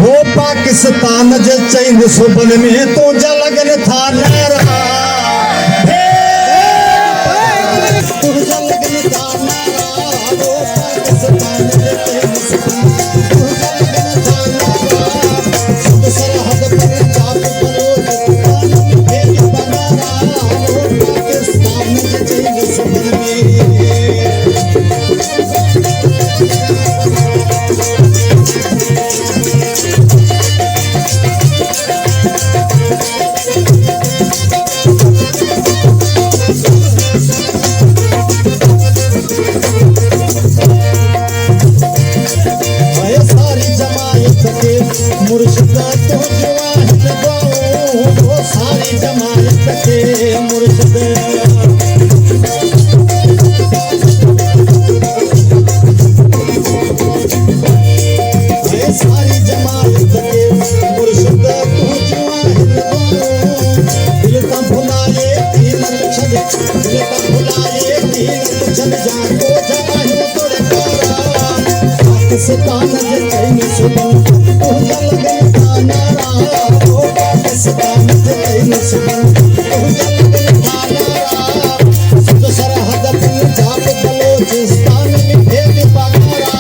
हो पाकिस्तान जे चैन सुबन में तो जलगन था नारा तो जलगन था नारा हो पाकिस्तान जे चैन सुबन तो जलगन था नारा सुध सरहद पर चाप बलोचिस्तान में भेज बनारा हो पाकिस्तान जे चैन सुबन में मुर्शिदा तो जवाहिद गाओ सारी जमात के मुर्शिद सारी जमात के मुर्शिदा तो जवाहिद गाओ दिल का भुलाए तीनत छद दिल का भुलाए तीनत छद जाको जवाहिद तोरे तारा पाकिस्तान जे चैन सुबन तो जलगन था नारा हो पाकिस्तान जे चैन सुबन तो जलगन था नारा सुध सरहद पर चाप बलोचिस्तान में भेज बनारा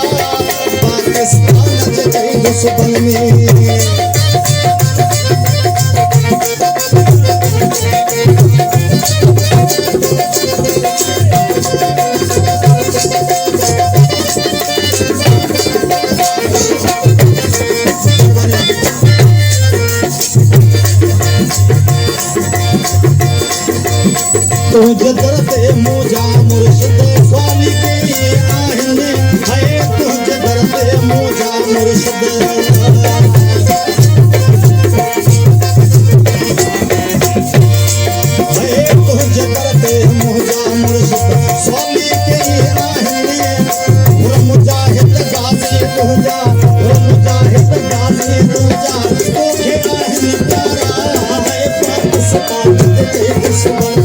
पाकिस्तान जे चैन सुबन में तुझे दरते मोजा मुर्शिद स्वामी के आहने है तुझे दरते मोजा मुर्शिद है तुझे दरते मोजा मुर्शिद स्वामी के आहने मुजाहिद गाजी तुझा मुजाहिद गाजी तुझा तोखे आहने प्यारा है पाकिस्तान जे चैन सुबन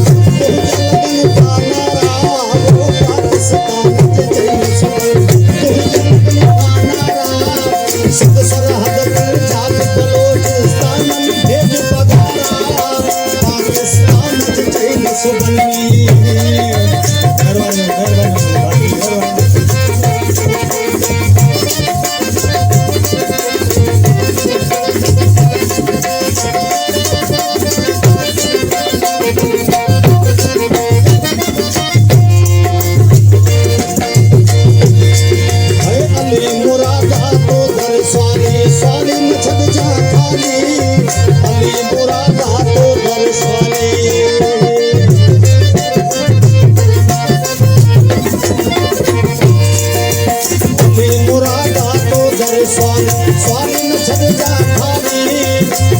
स्वामी न छद जा खाली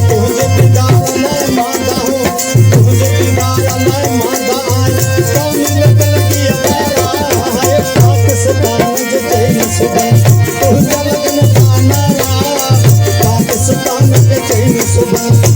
तुझे दीदार मैं मांगा हूँ तुझे दीदार मैं मांगा आए स्वामी लगन की अवारा है पाकिस्तान जे चैन सुबन तो जलगन था नारा पाकिस्तान जे चैन सुबन